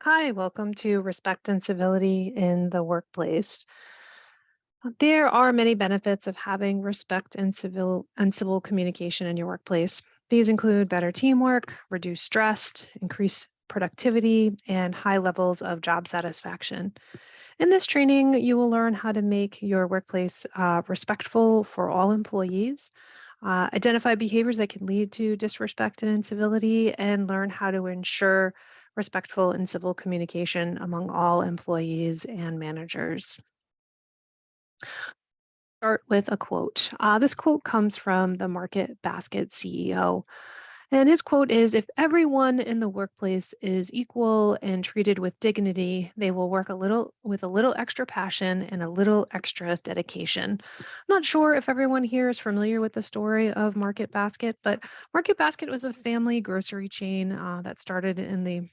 Hi, welcome to Respect and Civility in the Workplace. There are many benefits of having respect and civil communication in your workplace. These include better teamwork, reduced stress, increased productivity, and high levels of job satisfaction. In this training, you will learn how to make your workplace respectful for all employees, identify behaviors that can lead to disrespect and incivility, and learn how to ensure respectful and civil communication among all employees and managers. Start with a quote. This quote comes from the Market Basket CEO. And his quote is: "If everyone in the workplace is equal and treated with dignity, they will work a little with a little extra passion and a little extra dedication." Not sure if everyone here is familiar with the story of Market Basket, but Market Basket was a family grocery chain that started in the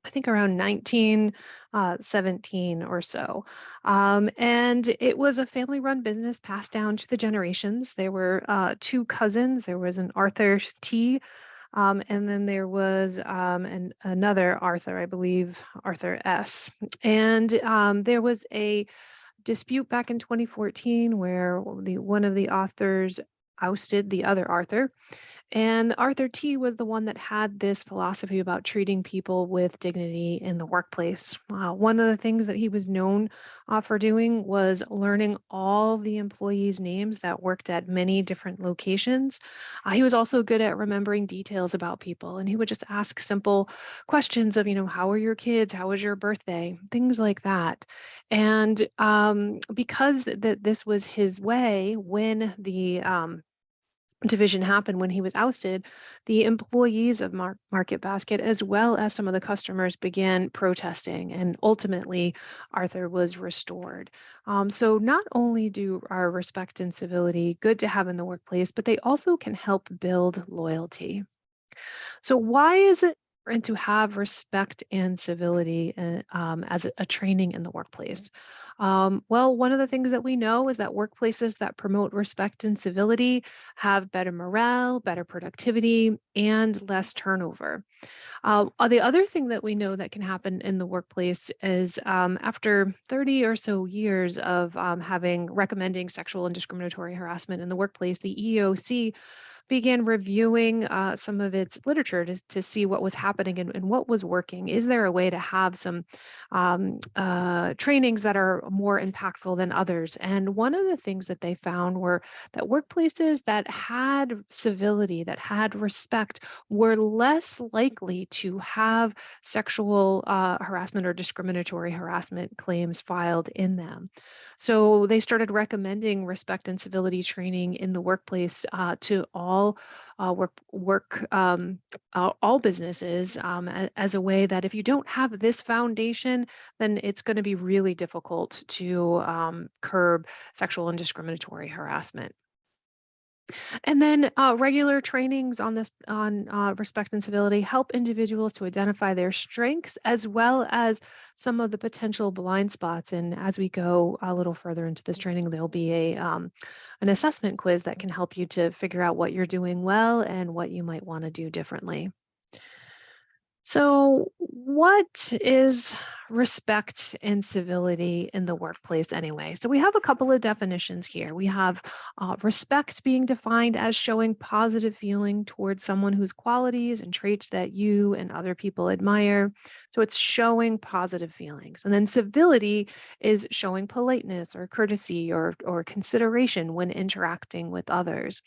I think around 1917 or so. And it was a family run business passed down to the generations. There were two cousins. There was an Arthur T. And then there was another Arthur, I believe, Arthur S. And there was a dispute back in 2014 where one of the authors ousted the other Arthur, and Arthur T was the one that had this philosophy about treating people with dignity in the workplace. One of the things that he was known for doing was learning all the employees' names that worked at many different locations. He was also good at remembering details about people, and he would just ask simple questions of, how are your kids? How was your birthday? Things like that. And because this was his way, when the division happened, when he was ousted, the employees of Market Basket, as well as some of the customers, began protesting, and ultimately, Arthur was restored. So, not only do our respect and civility good to have in the workplace, but they also can help build loyalty. So, why is it important to have respect and civility as a training in the workplace? Well, one of the things that we know is that workplaces that promote respect and civility have better morale, better productivity, and less turnover. The other thing that we know that can happen in the workplace is after 30 or so years of having recommending sexual and discriminatory harassment in the workplace, the EEOC began reviewing some of its literature to see what was happening and what was working. Is there a way to have some trainings that are more impactful than others? And one of the things that they found were that workplaces that had civility, that had respect, were less likely to have sexual harassment or discriminatory harassment claims filed in them. So they started recommending respect and civility training in the workplace to all all businesses as a way that if you don't have this foundation, then it's going to be really difficult to curb sexual and discriminatory harassment. And then regular trainings on this on respect and civility help individuals to identify their strengths as well as some of the potential blind spots. And as we go a little further into this training, there'll be a an assessment quiz that can help you to figure out what you're doing well and what you might want to do differently. So, what is respect and civility in the workplace anyway? So, we have a couple of definitions here. We have respect being defined as showing positive feeling towards someone whose qualities and traits that you and other people admire. So, it's showing positive feelings. And then civility is showing politeness or courtesy or consideration when interacting with others.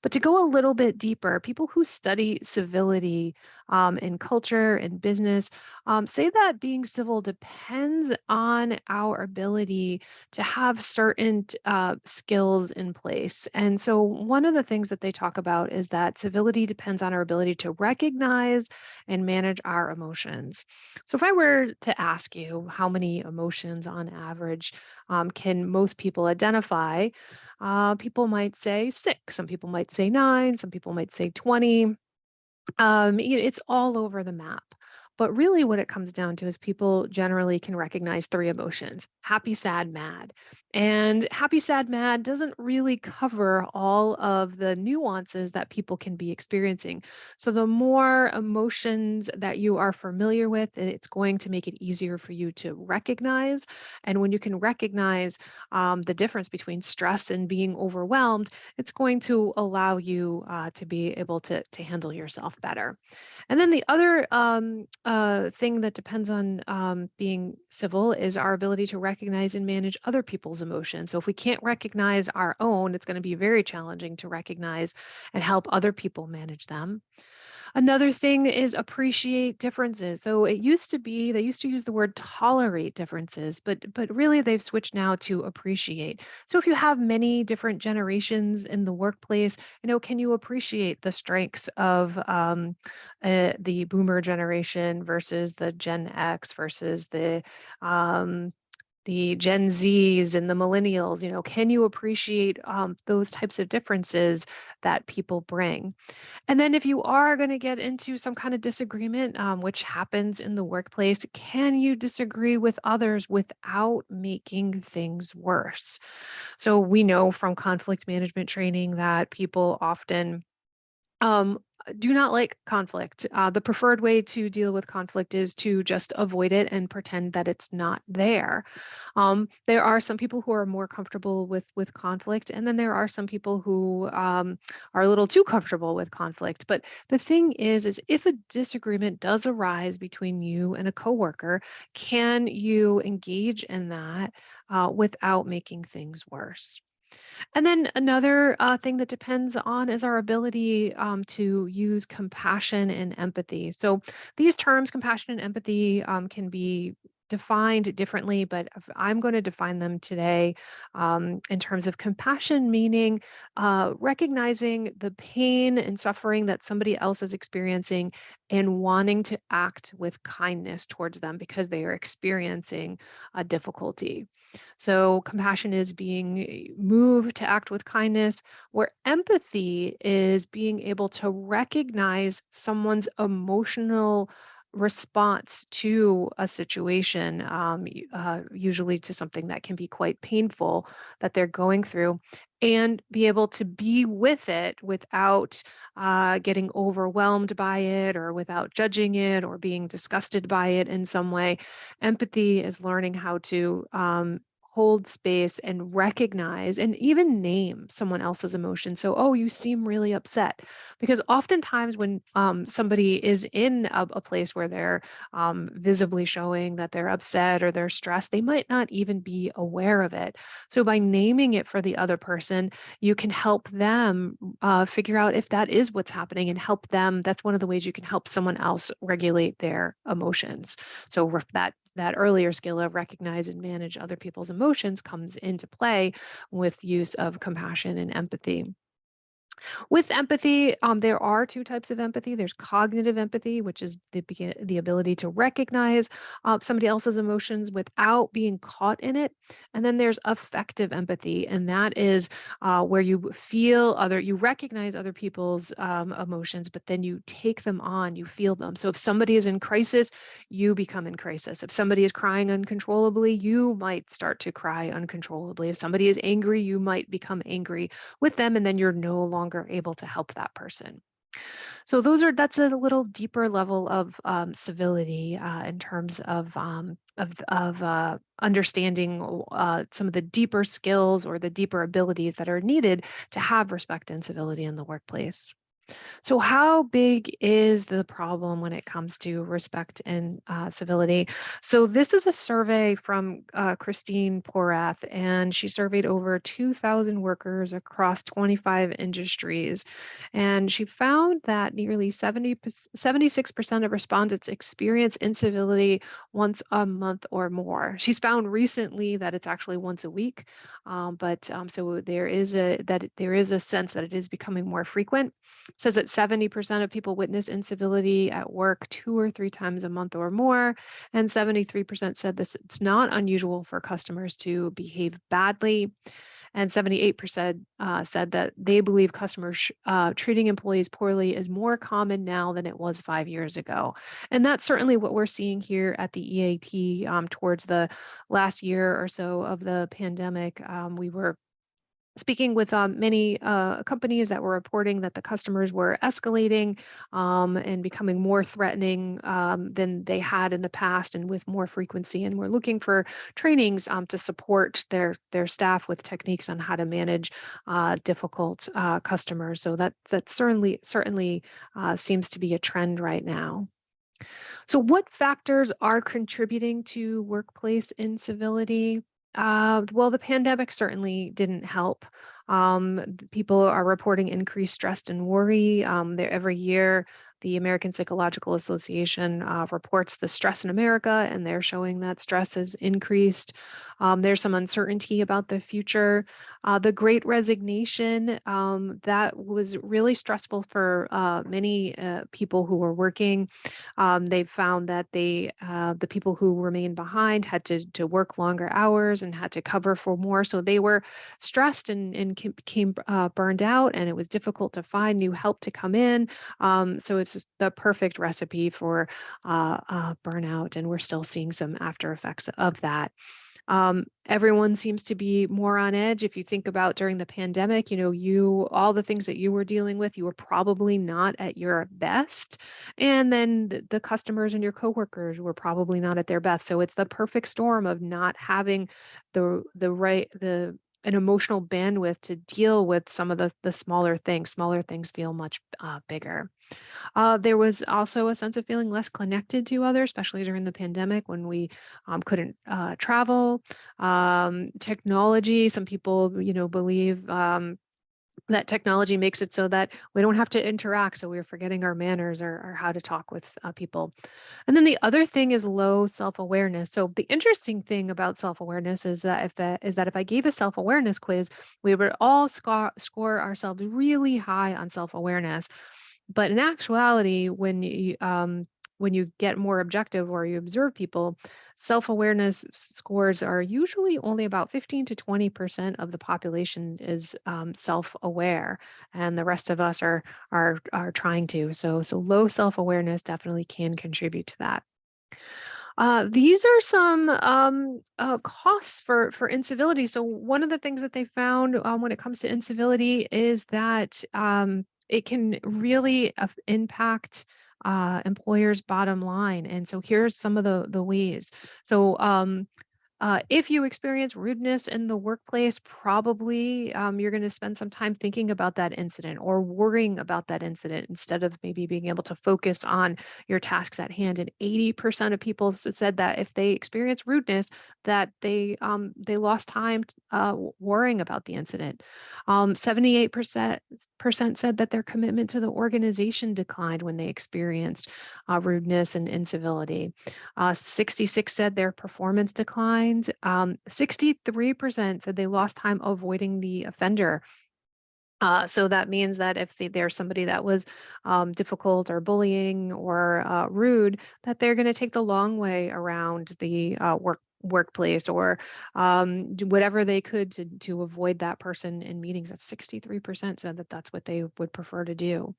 But to go a little bit deeper, people who study civility in culture and business say that being civil depends on our ability to have certain skills in place. And so, one of the things that they talk about is that civility depends on our ability to recognize and manage our emotions. So, if I were to ask you how many emotions on average can most people identify, people might say six, some people might say nine, some people might say 20. It's all over the map. But really, what it comes down to is people generally can recognize three emotions: happy, sad, mad. And happy, sad, mad doesn't really cover all of the nuances that people can be experiencing. So, the more emotions that you are familiar with, it's going to make it easier for you to recognize. And when you can recognize the difference between stress and being overwhelmed, it's going to allow you to be able to handle yourself better. And then the other thing that depends on being civil is our ability to recognize and manage other people's emotions. So if we can't recognize our own, it's going to be very challenging to recognize and help other people manage them. Another thing is appreciate differences. So it used to be they used to use the word tolerate differences, but really they've switched now to appreciate. So if you have many different generations in the workplace, can you appreciate the strengths of the boomer generation versus the Gen X versus the Gen Zs and the millennials? Can you appreciate those types of differences that people bring? And then, if you are going to get into some kind of disagreement, which happens in the workplace, can you disagree with others without making things worse? So, we know from conflict management training that people often um, do not like conflict. The preferred way to deal with conflict is to just avoid it and pretend that it's not there. There are some people who are more comfortable with conflict, and then there are some people who are a little too comfortable with conflict. But the thing is if a disagreement does arise between you and a coworker, can you engage in that without making things worse? And then another thing that depends on is our ability to use compassion and empathy. So these terms, compassion and empathy, can be defined differently, but I'm going to define them today in terms of compassion, meaning recognizing the pain and suffering that somebody else is experiencing and wanting to act with kindness towards them because they are experiencing a difficulty. So, compassion is being moved to act with kindness, where empathy is being able to recognize someone's emotional response to a situation, usually to something that can be quite painful that they're going through, and be able to be with it without getting overwhelmed by it or without judging it or being disgusted by it in some way. Empathy is learning how to hold space and recognize and even name someone else's emotion. So, oh, you seem really upset. Because oftentimes, when somebody is in a place where they're visibly showing that they're upset or they're stressed, they might not even be aware of it. So, by naming it for the other person, you can help them figure out if that is what's happening and help them. That's one of the ways you can help someone else regulate their emotions. So that earlier skill of recognize and manage other people's emotions comes into play with use of compassion and empathy. With empathy, there are two types of empathy. There's cognitive empathy, which is the ability to recognize somebody else's emotions without being caught in it. And then there's affective empathy, and that is where you recognize other people's emotions, but then you take them on, you feel them. So if somebody is in crisis, you become in crisis. If somebody is crying uncontrollably, you might start to cry uncontrollably. If somebody is angry, you might become angry with them, and then you're no longer able to help that person. So that's a little deeper level of civility in terms of understanding some of the deeper skills or the deeper abilities that are needed to have respect and civility in the workplace. So, how big is the problem when it comes to respect and civility? So, this is a survey from Christine Porath, and she surveyed over 2,000 workers across 25 industries. And she found that nearly 76% of respondents experience incivility once a month or more. She's found recently that it's actually once a week, but so there is a sense that it is becoming more frequent. Says that 70% of people witness incivility at work 2 or 3 times a month or more. And 73% said this it's not unusual for customers to behave badly. and 78% said that they believe customers treating employees poorly is more common now than it was 5 years ago. And that's certainly what we're seeing here at the EAP towards the last year or so of the pandemic. We were speaking with many companies that were reporting that the customers were escalating and becoming more threatening than they had in the past and with more frequency. And we're looking for trainings to support their staff with techniques on how to manage difficult customers. So that certainly seems to be a trend right now. So, what factors are contributing to workplace incivility? Well, the pandemic certainly didn't help. People are reporting increased stress and worry. Every year, the American Psychological Association reports the stress in America, and they're showing that stress has increased. There's some uncertainty about the future. The Great Resignation, that was really stressful for many people who were working. They found that the people who remained behind had to work longer hours and had to cover for more. So they were stressed and became burned out, and it was difficult to find new help to come in. So it's just the perfect recipe for burnout, and we're still seeing some after effects of that. Everyone seems to be more on edge. If you think about during the pandemic, all the things that you were dealing with, you were probably not at your best. And then the customers and your coworkers were probably not at their best. So it's the perfect storm of not having the an emotional bandwidth to deal with some of the smaller things. Smaller things feel much bigger. There was also a sense of feeling less connected to others, especially during the pandemic when we couldn't travel. Technology, some people, believe that technology makes it so that we don't have to interact. So we're forgetting our manners or how to talk with people. And then the other thing is low self-awareness. So the interesting thing about self-awareness is that if I gave a self-awareness quiz, we would all score ourselves really high on self-awareness. But in actuality, when you get more objective or you observe people, self-awareness scores are usually only about 15 to 20% of the population is self-aware, and the rest of us are trying to. So low self-awareness definitely can contribute to that. These are some costs for incivility. So one of the things that they found when it comes to incivility is that it can really impact employers' bottom line. And so here's some of the ways. So if you experience rudeness in the workplace, probably you're going to spend some time thinking about that incident or worrying about that incident instead of maybe being able to focus on your tasks at hand. And 80% of people said that if they experience rudeness, that they lost time worrying about the incident. 78% said that their commitment to the organization declined when they experienced rudeness and incivility. 66 said their performance declined. 63% said they lost time avoiding the offender. So that means that if there's somebody that was difficult or bullying or rude, that they're going to take the long way around the workplace or do whatever they could to avoid that person in meetings. That 63% said that that's what they would prefer to do.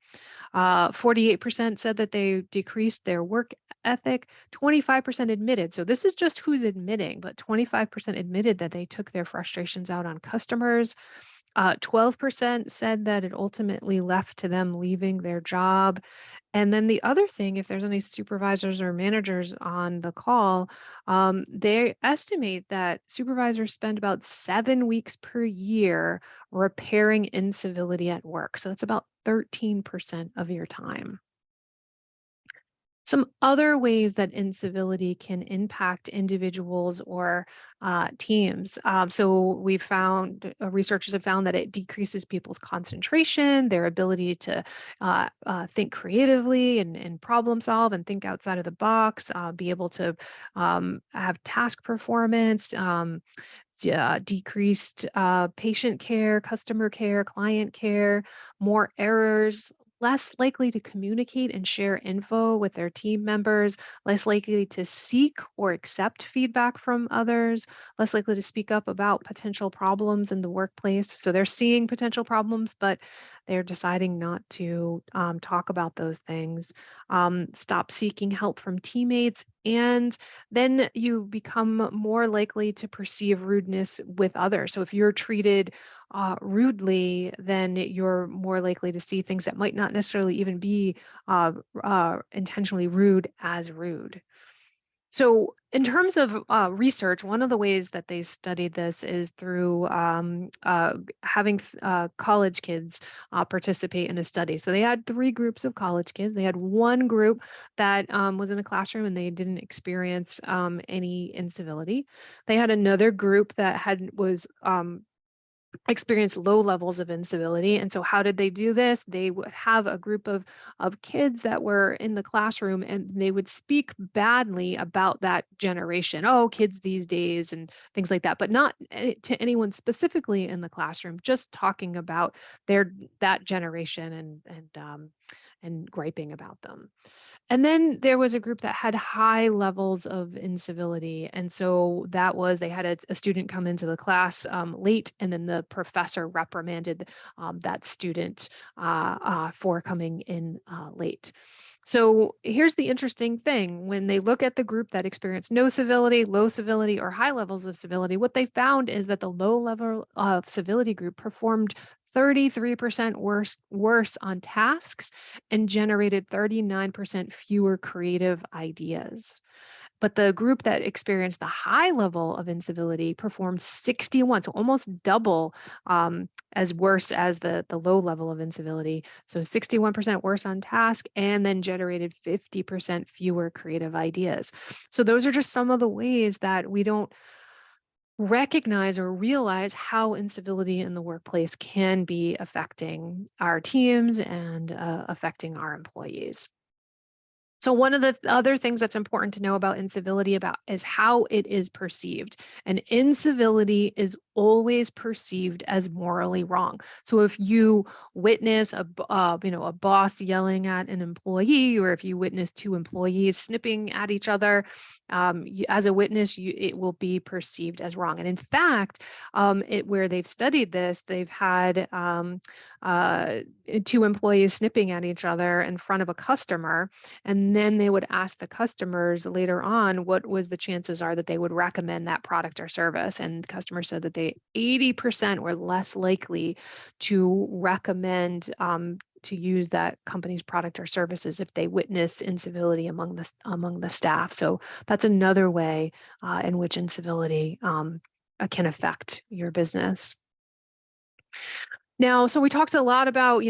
48% said that they decreased their work ethic. 25% admitted. So this is just who's admitting, but 25% admitted that they took their frustrations out on customers. 12% said that it ultimately left to them leaving their job. And then the other thing, if there's any supervisors or managers on the call, they estimate that supervisors spend about 7 weeks per year repairing incivility at work. So that's about 13% of your time. Some other ways that incivility can impact individuals or teams. So we've found, researchers have found that it decreases people's concentration, their ability to think creatively and problem solve and think outside of the box, be able to have task performance, decreased patient care, customer care, client care, more errors, less likely to communicate and share info with their team members, less likely to seek or accept feedback from others, less likely to speak up about potential problems in the workplace. So they're seeing potential problems, but they're deciding not to talk about those things. Stop seeking help from teammates. And then you become more likely to perceive rudeness with others. So if you're treated rudely, then you're more likely to see things that might not necessarily even be intentionally rude as rude. So, in terms of research, one of the ways that they studied this is through having college kids participate in a study. So, they had three groups of college kids. They had one group that was in the classroom and they didn't experience any incivility. They had another group that was experienced low levels of incivility. And so how did they do this? They would have a group of kids that were in the classroom and they would speak badly about that generation. Oh, kids these days and things like that, but not to anyone specifically in the classroom, just talking about that generation and griping about them. And then there was a group that had high levels of incivility. And so that was they had a student come into the class late, and then the professor reprimanded that student for coming in late. So here's the interesting thing. When they look at the group that experienced no civility, low civility, or high levels of civility, what they found is that the low level of civility group performed 33% worse on tasks and generated 39% fewer creative ideas. But the group that experienced the high level of incivility performed 61, so almost double as worse as the low level of incivility. So 61% worse on task and then generated 50% fewer creative ideas. So those are just some of the ways that we don't recognize or realize how incivility in the workplace can be affecting our teams and affecting our employees. So one of the other things that's important to know about incivility about is how it is perceived. And incivility is always perceived as morally wrong. So if you witness a boss yelling at an employee, or if you witness two employees snipping at each other, as a witness, it will be perceived as wrong. And in fact, where they've studied this, they've had uh, two employees snipping at each other in front of a customer, and then they would ask the customers later on what was the chances are that they would recommend that product or service. And customers said that they 80% were less likely to recommend to use that company's product or services if they witness incivility among the staff. So that's another way in which incivility can affect your business. Now, so we talked a lot about,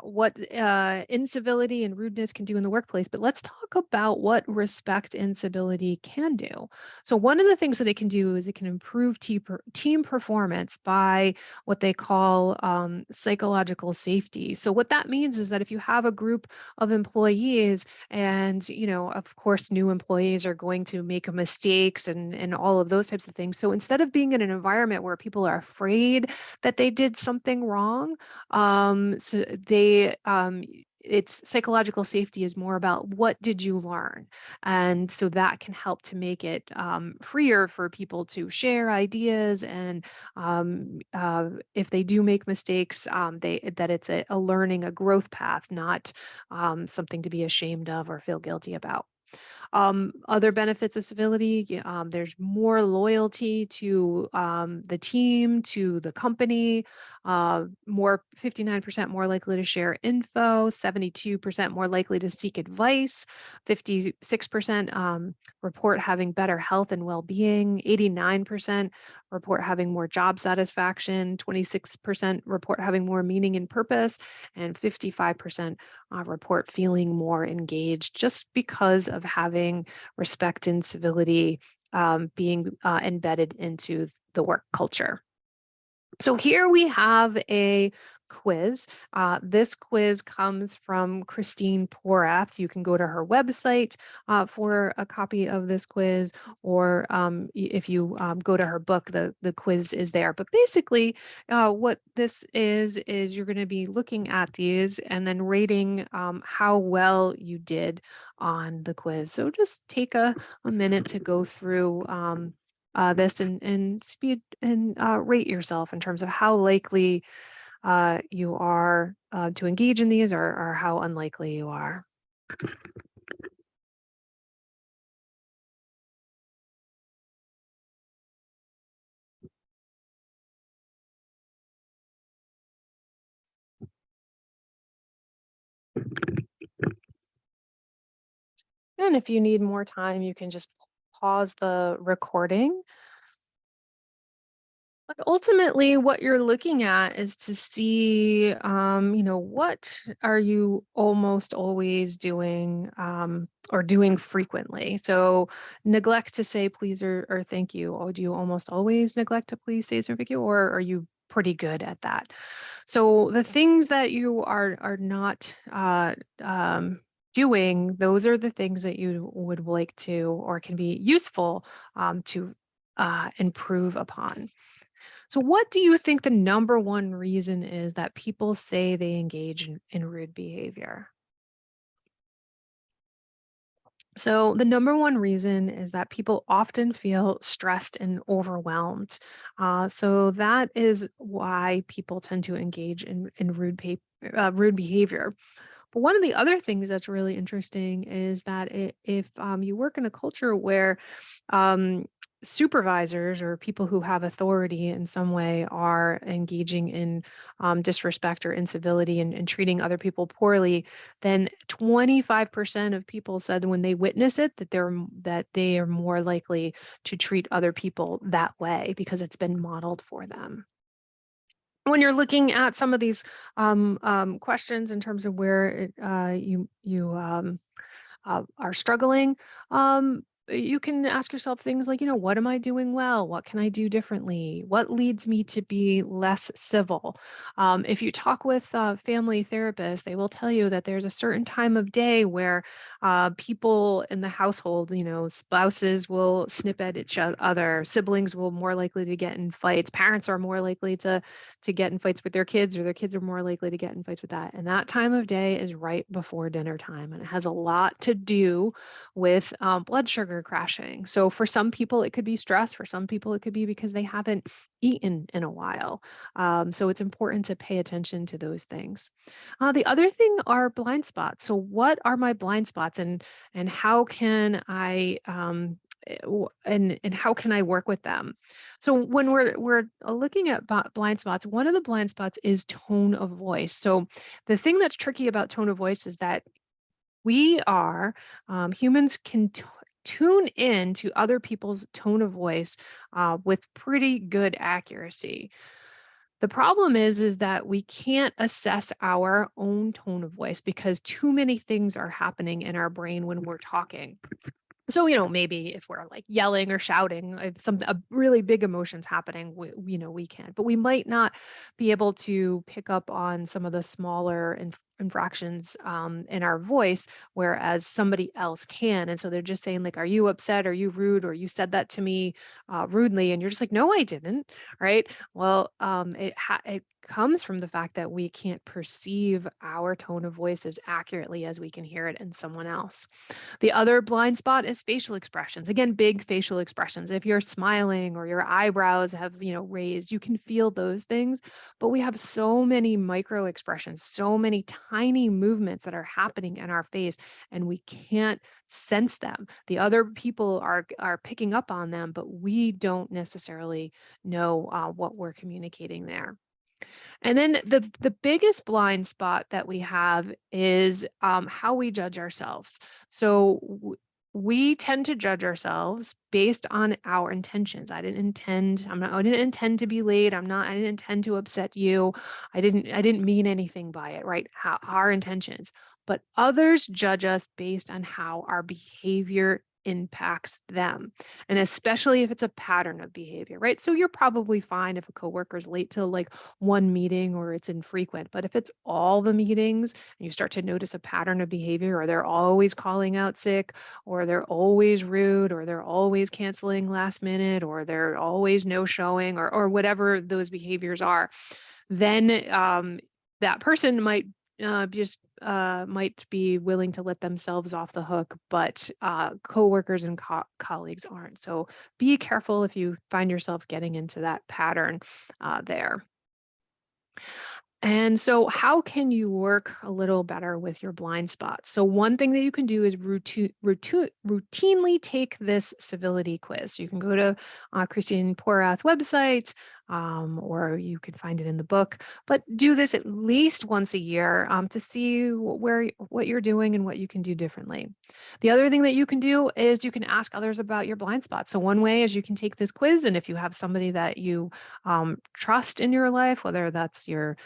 what incivility and rudeness can do in the workplace, but let's talk about what respect and civility can do. So one of the things that it can do is it can improve team performance by what they call psychological safety. So what that means is that if you have a group of employees and, of course, new employees are going to make mistakes and all of those types of things. So instead of being in an environment where people are afraid that they did something wrong. So it's psychological safety is more about what did you learn, and so that can help to make it freer for people to share ideas, and if they do make mistakes, that it's a learning, a growth path, not something to be ashamed of or feel guilty about. Other benefits of civility, there's more loyalty to the team, to the company, 59% more likely to share info, 72% more likely to seek advice, 56% report having better health and well-being, 89% report having more job satisfaction, 26% report having more meaning and purpose, and 55% report feeling more engaged just because of having respect and civility being embedded into the work culture. So here we have a quiz. This quiz comes from Christine Porath. You can go to her website for a copy of this quiz, or if you go to her book, the quiz is there. But basically, what this is you're going to be looking at these and then rating how well you did on the quiz. So just take a minute to go through. This and speed and rate yourself in terms of how likely you are to engage in these, or how unlikely you are. And if you need more time, you can just pause the recording. But ultimately, what you're looking at is to see, what are you almost always doing or doing frequently? So neglect to say please or thank you. Or do you almost always neglect to please, say, or thank you, or are you pretty good at that? So the things that you are not doing, those are the things that you would like to or can be useful to improve upon. So, what do you think the number one reason is that people say they engage in rude behavior? So, the number one reason is that people often feel stressed and overwhelmed. So, that is why people tend to engage in rude behavior. But one of the other things that's really interesting is that if you work in a culture where um, supervisors or people who have authority in some way are engaging in disrespect or incivility and treating other people poorly, then 25% of people said when they witness it that that they are more likely to treat other people that way because it's been modeled for them. When you're looking at some of these questions in terms of where you are struggling, you can ask yourself things like, what am I doing well? What can I do differently? What leads me to be less civil? If you talk with family therapists, they will tell you that there's a certain time of day where people in the household, spouses will snip at each other, siblings will more likely to get in fights, parents are more likely to get in fights with their kids, or their kids are more likely to get in fights with that. And that time of day is right before dinner time. And it has a lot to do with blood sugar crashing. So for some people, it could be stress. For some people, it could be because they haven't eaten in a while. So it's important to pay attention to those things. The other thing are blind spots. So what are my blind spots, and how can I and how can I work with them? So when we're looking at blind spots, one of the blind spots is tone of voice. So the thing that's tricky about tone of voice is that we are humans can tune in to other people's tone of voice with pretty good accuracy. The problem is that we can't assess our own tone of voice because too many things are happening in our brain when we're talking. So, maybe if we're like yelling or shouting, if some a really big emotions happening, we can, but we might not be able to pick up on some of the smaller infractions in our voice, whereas somebody else can. And so they're just saying like, "Are you upset? Are you rude? Or you said that to me rudely?" And you're just like, "No, I didn't." Right? Well, it comes from the fact that we can't perceive our tone of voice as accurately as we can hear it in someone else. The other blind spot is facial expressions. Again, big facial expressions. If you're smiling or your eyebrows have, raised, you can feel those things. But we have so many micro expressions, so many tiny movements that are happening in our face, and we can't sense them. The other people are picking up on them, but we don't necessarily know what we're communicating there. And then the biggest blind spot that we have is how we judge ourselves. So we tend to judge ourselves based on our intentions. I didn't intend to be late. I didn't intend to upset you. I didn't mean anything by it, right? Our intentions. But others judge us based on how our behavior impacts them. And especially if it's a pattern of behavior, right? So you're probably fine if a coworker's late to like one meeting or it's infrequent. But if it's all the meetings and you start to notice a pattern of behavior, or they're always calling out sick, or they're always rude, or they're always canceling last minute, or they're always no showing, or whatever those behaviors are, then that person might be willing to let themselves off the hook, but coworkers and colleagues aren't. So be careful if you find yourself getting into that pattern there. And so, how can you work a little better with your blind spots? So, one thing that you can do is routinely take this civility quiz. You can go to Christine Porath's website, or you can find it in the book. But do this at least once a year to see what you're doing and what you can do differently. The other thing that you can do is you can ask others about your blind spots. So, one way is you can take this quiz, and if you have somebody that you trust in your life, whether that's your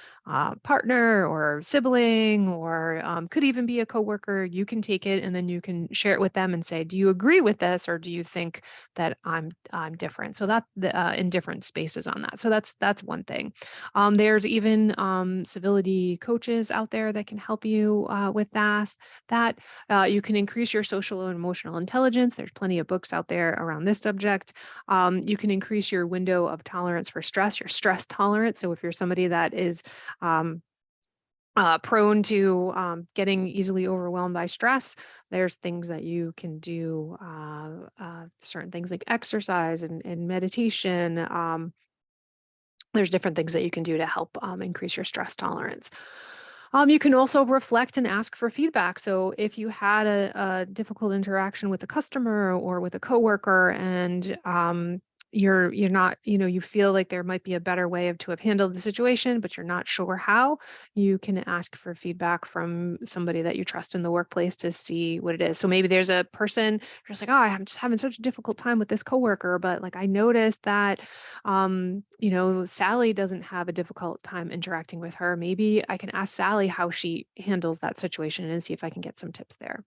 partner or sibling, or could even be a coworker, you can take it and then you can share it with them and say, do you agree with this, or do you think that I'm different? So that in different spaces on that. So that's one thing. There's even civility coaches out there that can help you with that. You can increase your social and emotional intelligence. There's plenty of books out there around this subject. You can increase your window of tolerance for stress, your stress tolerance. So if you're somebody that is um, prone to getting easily overwhelmed by stress, there's things that you can do, certain things like exercise and meditation. There's different things that you can do to help increase your stress tolerance. You can also reflect and ask for feedback. So if you had a difficult interaction with a customer or with a coworker, and you're not, you feel like there might be a better way to have handled the situation, but you're not sure how, you can ask for feedback from somebody that you trust in the workplace to see what it is. So maybe there's a person who's just like, oh, I'm just having such a difficult time with this coworker, but like I noticed that Sally doesn't have a difficult time interacting with her. Maybe I can ask Sally how she handles that situation and see if I can get some tips there.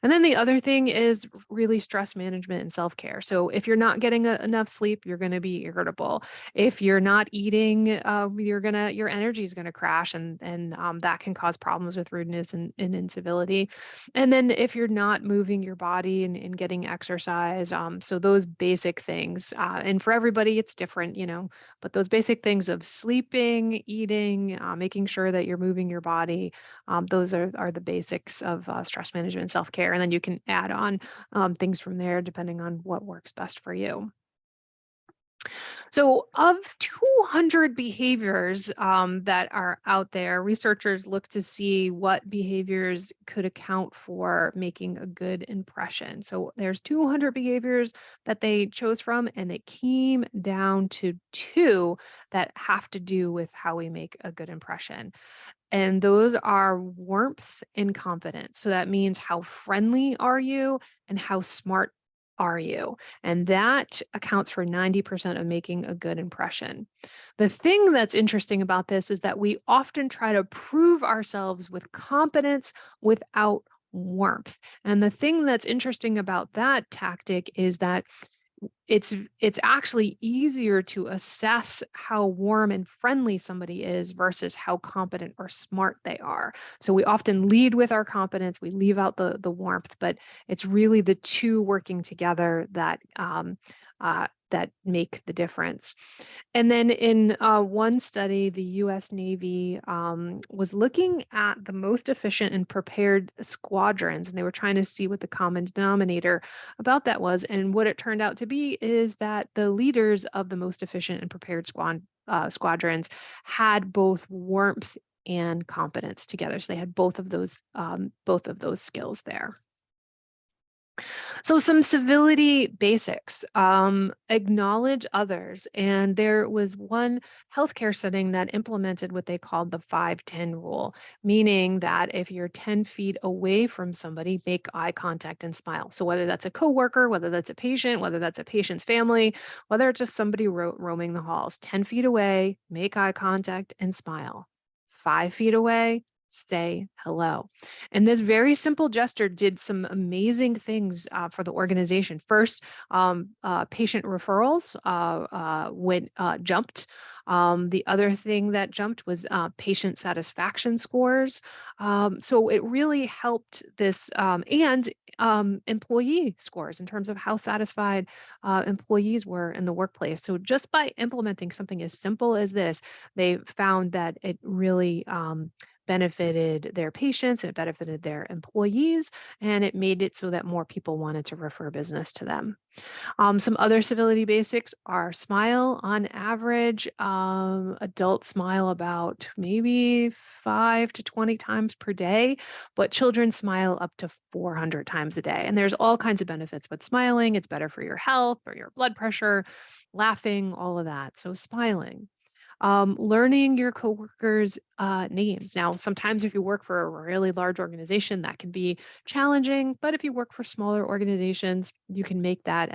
And then the other thing is really stress management and self-care. So if you're not getting enough sleep, you're going to be irritable. If you're not eating, your energy is going to crash, and that can cause problems with rudeness and incivility. And then if you're not moving your body and getting exercise, so those basic things, and for everybody it's different, but those basic things of sleeping, eating, making sure that you're moving your body, those are the basics of stress management and self-care. And then you can add on things from there depending on what works best for you. So, of 200 behaviors that are out there, researchers look to see what behaviors could account for making a good impression. So, there's 200 behaviors that they chose from, and it came down to two that have to do with how we make a good impression. And those are warmth and confidence. So that means how friendly are you and how smart are you? And that accounts for 90% of making a good impression. The thing that's interesting about this is that we often try to prove ourselves with competence without warmth. And the thing that's interesting about that tactic is that it's actually easier to assess how warm and friendly somebody is versus how competent or smart they are. So we often lead with our competence, we leave out the warmth, but it's really the two working together that make the difference. And then in one study, the U.S. Navy was looking at the most efficient and prepared squadrons, and they were trying to see what the common denominator about that was. And what it turned out to be is that the leaders of the most efficient and prepared squadrons had both warmth and competence together. So they had both of those skills there. So some civility basics, acknowledge others. And there was one healthcare setting that implemented what they called the 5-10 rule, meaning that if you're 10 feet away from somebody, make eye contact and smile. So whether that's a coworker, whether that's a patient, whether that's a patient's family, whether it's just somebody roaming the halls, 10 feet away, make eye contact and smile. 5 feet away, say hello. And this very simple gesture did some amazing things for the organization. First, patient referrals jumped. The other thing that jumped was patient satisfaction scores. So it really helped this and employee scores in terms of how satisfied employees were in the workplace. So just by implementing something as simple as this, they found that it really benefited their patients, it benefited their employees, and it made it so that more people wanted to refer business to them. Some other civility basics are smile. On average, adults smile about maybe 5 to 20 times per day, but children smile up to 400 times a day. And there's all kinds of benefits with smiling. It's better for your health, for your blood pressure, laughing, all of that. So, smiling. Learning your coworkers' names. Now, sometimes if you work for a really large organization, that can be challenging. But if you work for smaller organizations, you can make that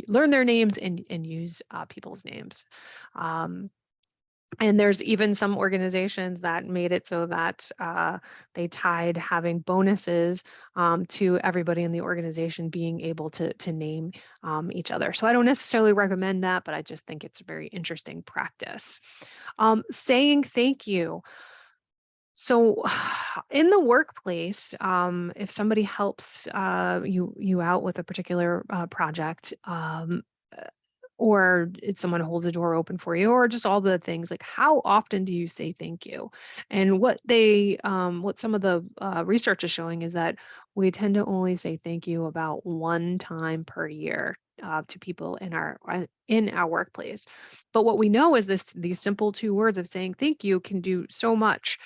learn their names and use people's names. Um, and there's even some organizations that made it so that they tied having bonuses to everybody in the organization being able to name each other. So I don't necessarily recommend that, but I just think it's a very interesting practice. Saying thank you. So, in the workplace, if somebody helps you out with a particular project, or it's someone holds the door open for you, or just all the things, like how often do you say thank you? And what some of the research is showing is that we tend to only say thank you about one time per year to people in our workplace. But what we know is these simple two words of saying thank you can do so much.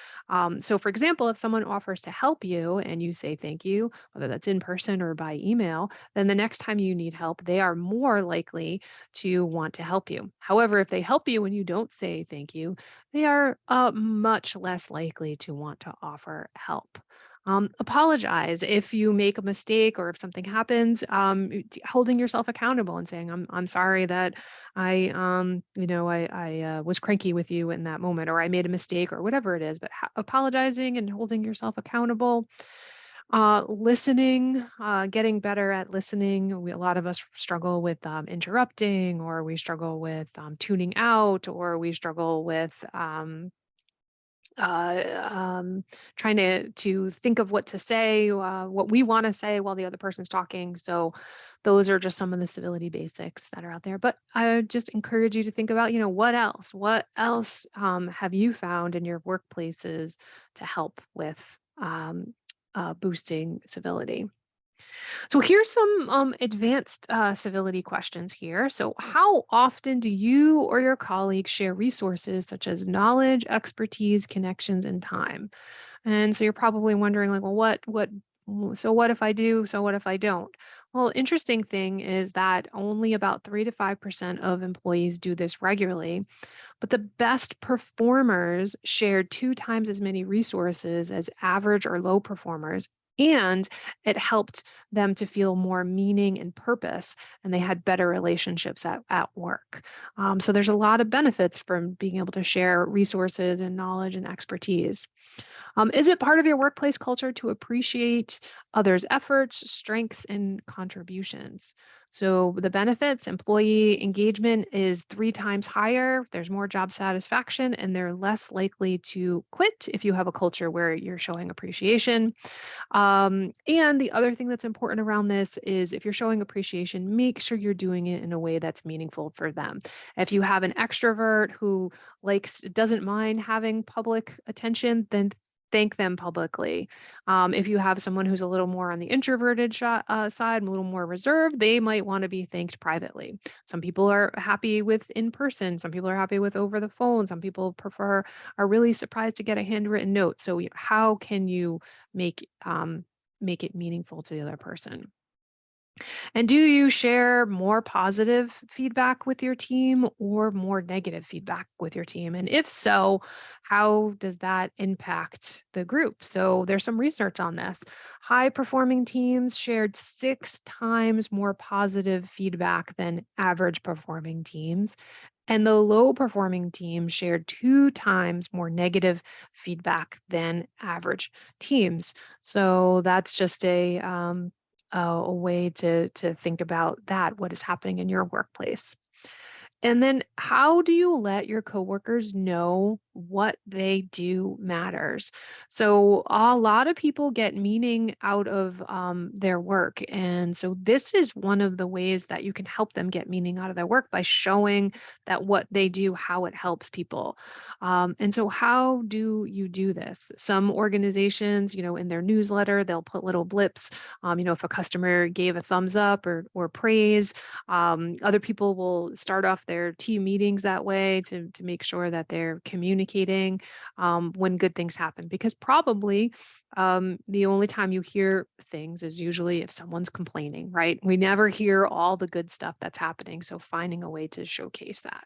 So, for example, if someone offers to help you and you say thank you, whether that's in person or by email, then the next time you need help, they are more likely to want to help you. However, if they help you and you don't say thank you, they are much less likely to want to offer help. Apologize if you make a mistake or if something happens. Holding yourself accountable and saying, "I'm sorry that I was cranky with you in that moment, or I made a mistake, or whatever it is." But apologizing and holding yourself accountable. Listening, getting better at listening. A lot of us struggle with interrupting, or we struggle with tuning out, or we struggle with uh, um, trying to think of what to say, what we want to say while the other person's talking. So those are just some of the civility basics that are out there. But I would just encourage you to think about, what else? What else have you found in your workplaces to help with boosting civility? So here's some advanced civility questions here. So how often do you or your colleagues share resources such as knowledge, expertise, connections, and time? And so you're probably wondering, like, well, so what if I do? So what if I don't? Well, interesting thing is that only about 3 to 5% of employees do this regularly, but the best performers shared 2 times as many resources as average or low performers. And it helped them to feel more meaning and purpose, and they had better relationships at work. So there's a lot of benefits from being able to share resources and knowledge and expertise. Is it part of your workplace culture to appreciate others' efforts, strengths, and contributions? So the benefits, employee engagement is 3 times higher. There's more job satisfaction, and they're less likely to quit if you have a culture where you're showing appreciation. And the other thing that's important around this is if you're showing appreciation, make sure you're doing it in a way that's meaningful for them. If you have an extrovert who doesn't mind having public attention, then thank them publicly. If you have someone who's a little more on the introverted side, a little more reserved, they might want to be thanked privately. Some people are happy with in person. Some people are happy with over the phone. Some people are really surprised to get a handwritten note. So how can you make make it meaningful to the other person? And do you share more positive feedback with your team or more negative feedback with your team? And if so, how does that impact the group? So there's some research on this. High performing teams shared 6 times more positive feedback than average performing teams. And the low performing team shared 2 times more negative feedback than average teams. So that's just a way to think about that, what is happening in your workplace. And then how do you let your coworkers know what they do matters? So a lot of people get meaning out of their work. And so this is one of the ways that you can help them get meaning out of their work by showing that what they do, how it helps people. And so how do you do this? Some organizations, in their newsletter, they'll put little blips, if a customer gave a thumbs up or praise. Other people will start off their team meetings that way to make sure that they're communicating when good things happen. Because probably the only time you hear things is usually if someone's complaining, right? We never hear all the good stuff that's happening. So finding a way to showcase that.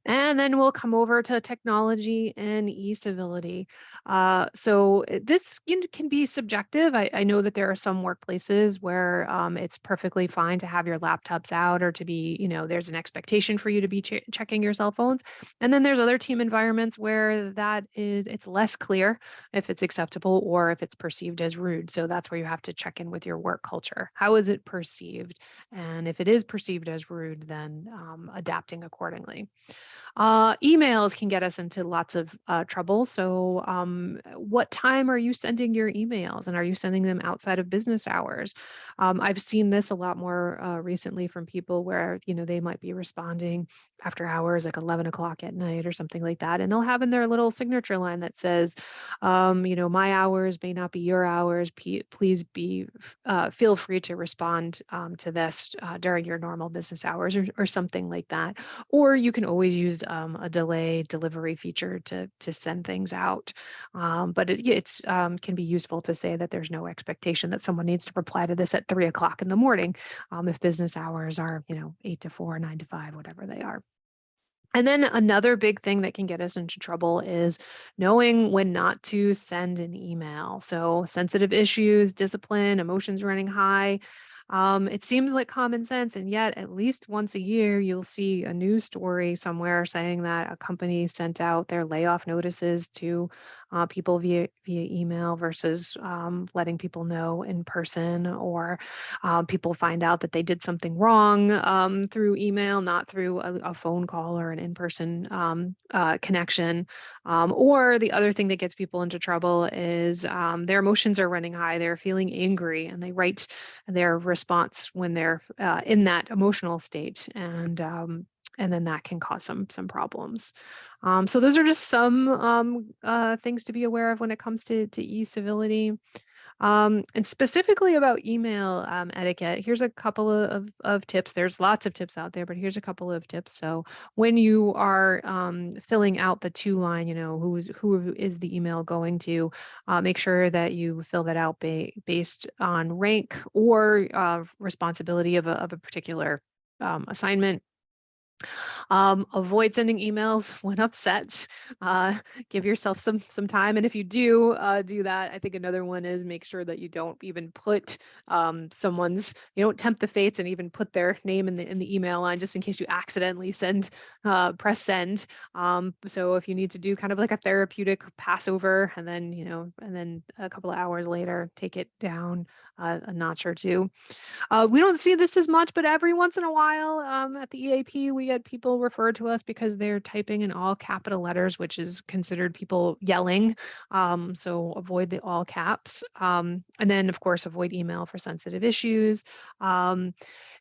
And then we'll come over to technology and e-civility. This can be subjective. I know that there are some workplaces where it's perfectly fine to have your laptops out or to be, there's an expectation for you to be checking your cell phones. And then there's other team environments where it's less clear if it's acceptable or if it's perceived as rude. So that's where you have to check in with your work culture. How is it perceived? And if it is perceived as rude, then adapting accordingly. Emails can get us into lots of trouble. So, what time are you sending your emails, and are you sending them outside of business hours? I've seen this a lot more recently from people where they might be responding after hours, like 11 o'clock at night or something like that, and they'll have in their little signature line that says, my hours may not be your hours. Please feel free to respond to this during your normal business hours or something like that. Or you can always use a delay delivery feature to send things out. But it's can be useful to say that there's no expectation that someone needs to reply to this at 3 o'clock in the morning if business hours are 8 to 4, 9 to 5, whatever they are. And then another big thing that can get us into trouble is knowing when not to send an email. So, sensitive issues, discipline, emotions running high. It seems like common sense, and yet at least once a year, you'll see a news story somewhere saying that a company sent out their layoff notices to people via email versus letting people know in person, or people find out that they did something wrong through email, not through a phone call or an in-person connection. Or the other thing that gets people into trouble is their emotions are running high. They're feeling angry, and they write their response when they're in that emotional state, and then that can cause some problems. So those are just some things to be aware of when it comes to e-civility. And specifically about email etiquette, here's a couple of tips. There's lots of tips out there, but here's a couple of tips. So when you are filling out the to line, who is the email going to, make sure that you fill that out based on rank or responsibility of a particular assignment. Avoid sending emails when upset. Uh, Give yourself some time, and if you do that, I think another one is make sure that you don't even put you don't tempt the fates and even put their name in the email line, just in case you accidentally press send. So if you need to do kind of like a therapeutic Passover, and then a couple of hours later, take it down a notch or two. We don't see this as much, but every once in a while at the EAP, we get people referred to us because they're typing in all capital letters, which is considered people yelling. So avoid the all caps. And then, of course, avoid email for sensitive issues.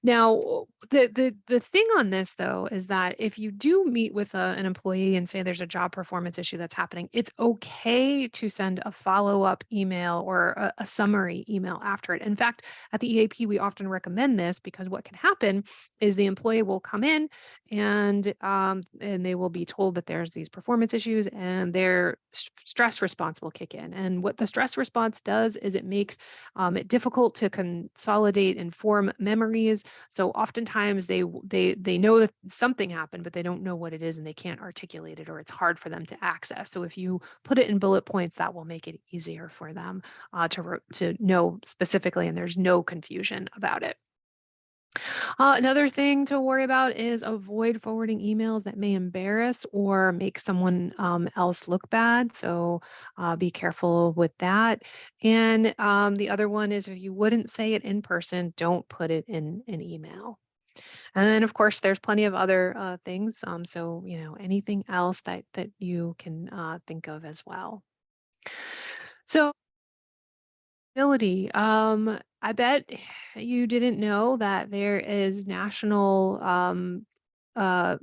Now, the thing on this, though, is that if you do meet with an employee and say there's a job performance issue that's happening, it's okay to send a follow-up email or a summary email after it. In fact, at the EAP, we often recommend this because what can happen is the employee will come in and they will be told that there's these performance issues, and their stress response will kick in. And what the stress response does is it makes it difficult to consolidate and form memories. So oftentimes they know that something happened, but they don't know what it is and they can't articulate it, or it's hard for them to access. So if you put it in bullet points, that will make it easier for them to know specifically, and there's no confusion about it. Another thing to worry about is avoid forwarding emails that may embarrass or make someone else look bad. So be careful with that. And the other one is if you wouldn't say it in person, don't put it in an email. And then, of course, there's plenty of other things. So anything else that you can think of as well. So ability. I bet you didn't know that there is National uh,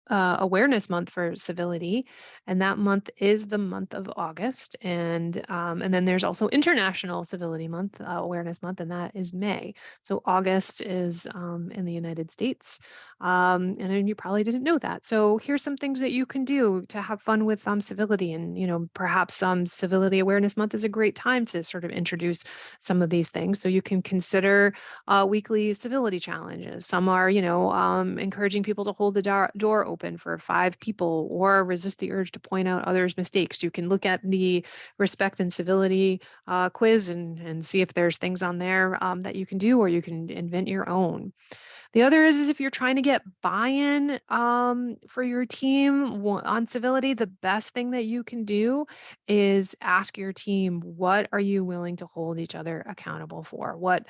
Awareness Month for Civility, and that month is the month of August. And then there's also International Civility Month, Awareness Month, and that is May. So August is in the United States, and then you probably didn't know that. So here's some things that you can do to have fun with civility, and perhaps Civility Awareness Month is a great time to sort of introduce some of these things. So you can consider weekly civility challenges. Some are, encouraging people to hold the door open for 5 people or resist the urge to point out others' mistakes. You can look at the respect and civility quiz and see if there's things on there that you can do, or you can invent your own. The other is if you're trying to get buy-in for your team on civility, the best thing that you can do is ask your team, what are you willing to hold each other accountable for? What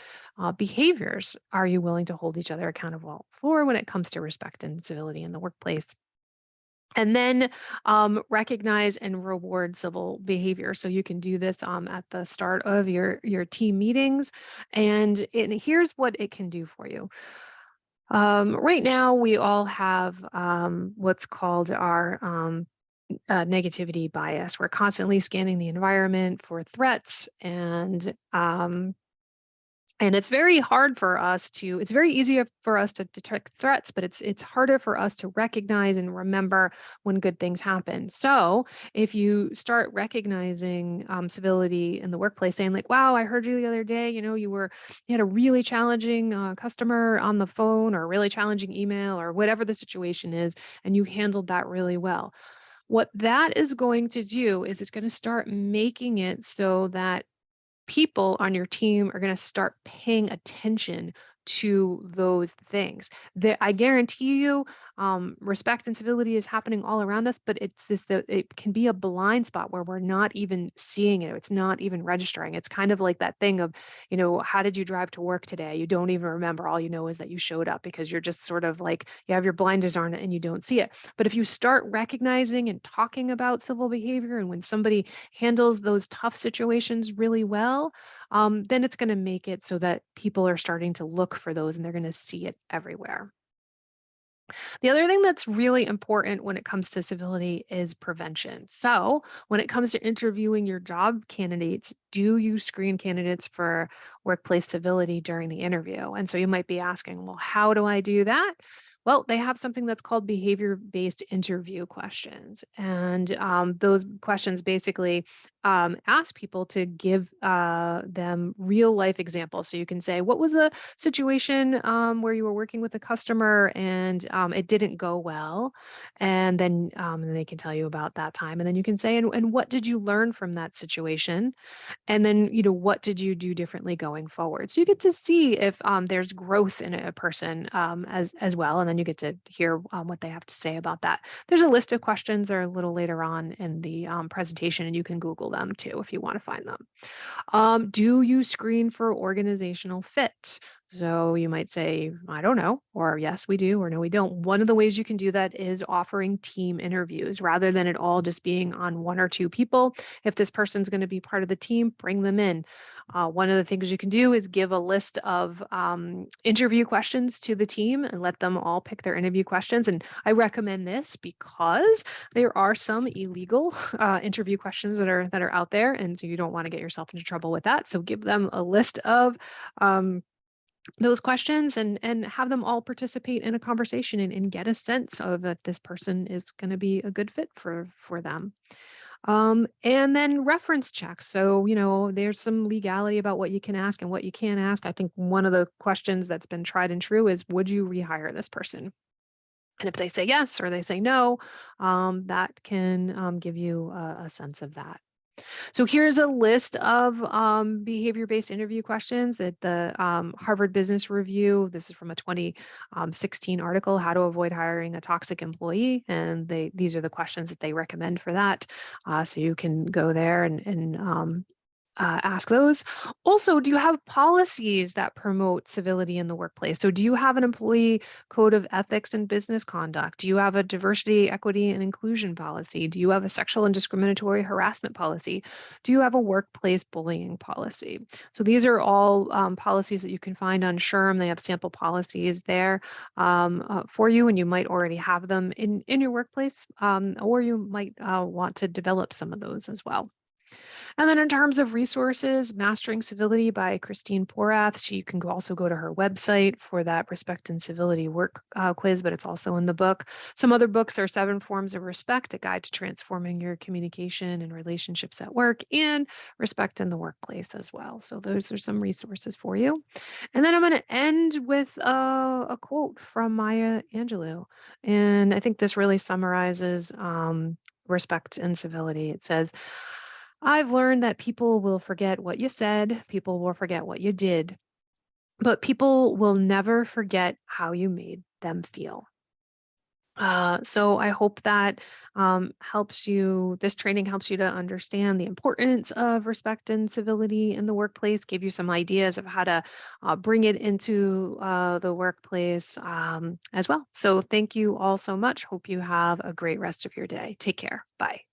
behaviors are you willing to hold each other accountable for when it comes to respect and civility in the workplace? And then recognize and reward civil behavior. So you can do this at the start of your team meetings. And here's what it can do for you. Right now, we all have what's called our negativity bias. We're constantly scanning the environment for threats, and it's very hard for us to, it's very easy for us to detect threats, but it's harder for us to recognize and remember when good things happen. So if you start recognizing civility in the workplace, saying like, wow, I heard you the other day, you had a really challenging customer on the phone, or a really challenging email, or whatever the situation is, and you handled that really well. What that is going to do is it's going to start making it so that people on your team are going to start paying attention to those things. I guarantee you, respect and civility is happening all around us, but it's this that it can be a blind spot where we're not even seeing it. It's not even registering. It's kind of like that thing of, how did you drive to work today? You don't even remember. All you know is that you showed up because you're just sort of like you have your blinders on and you don't see it. But if you start recognizing and talking about civil behavior, and when somebody handles those tough situations really well, then it's going to make it so that people are starting to look for those and they're going to see it everywhere. The other thing that's really important when it comes to civility is prevention. So, when it comes to interviewing your job candidates, do you screen candidates for workplace civility during the interview? And so you might be asking, well, how do I do that? Well, they have something that's called behavior based interview questions. And those questions basically ask people to give them real life examples. So you can say, what was a situation where you were working with a customer and it didn't go well? And then they can tell you about that time. And then you can say, and what did you learn from that situation? And then, what did you do differently going forward? So you get to see if there's growth in a person as well. And then you get to hear what they have to say about that. There's a list of questions that are a little later on in the presentation, and you can Google them too if you want to find them. Do you screen for organizational fit? So you might say, I don't know, or yes, we do, or no, we don't. One of the ways you can do that is offering team interviews rather than it all just being on 1 or 2 people. If this person's going to be part of the team, bring them in. One of the things you can do is give a list of interview questions to the team and let them all pick their interview questions. And I recommend this because there are some illegal interview questions that are out there, and so you don't want to get yourself into trouble with that. So give them a list of those questions and have them all participate in a conversation and get a sense of that this person is going to be a good fit for them. And then reference checks. So, there's some legality about what you can ask and what you can't ask. I think one of the questions that's been tried and true is, would you rehire this person? And if they say yes or they say no, that can give you a sense of that. So here's a list of behavior-based interview questions that the Harvard Business Review, this is from a 2016 article, How to Avoid Hiring a Toxic Employee. And these are the questions that they recommend for that. So you can go there and ask those. Also, do you have policies that promote civility in the workplace? So, do you have an employee code of ethics and business conduct? Do you have a diversity, equity, and inclusion policy? Do you have a sexual and discriminatory harassment policy? Do you have a workplace bullying policy? So, these are all policies that you can find on SHRM. They have sample policies there for you, and you might already have them in your workplace, or you might want to develop some of those as well. And then in terms of resources, Mastering Civility by Christine Porath. You can also go to her website for that Respect and Civility work quiz, but it's also in the book. Some other books are Seven Forms of Respect, A Guide to Transforming Your Communication and Relationships at Work, and Respect in the Workplace as well. So those are some resources for you. And then I'm going to end with a quote from Maya Angelou. And I think this really summarizes respect and civility. It says, I've learned that people will forget what you said, people will forget what you did, but people will never forget how you made them feel. So I hope that this training helps you to understand the importance of respect and civility in the workplace, give you some ideas of how to bring it into the workplace as well. So thank you all so much. Hope you have a great rest of your day. Take care. Bye.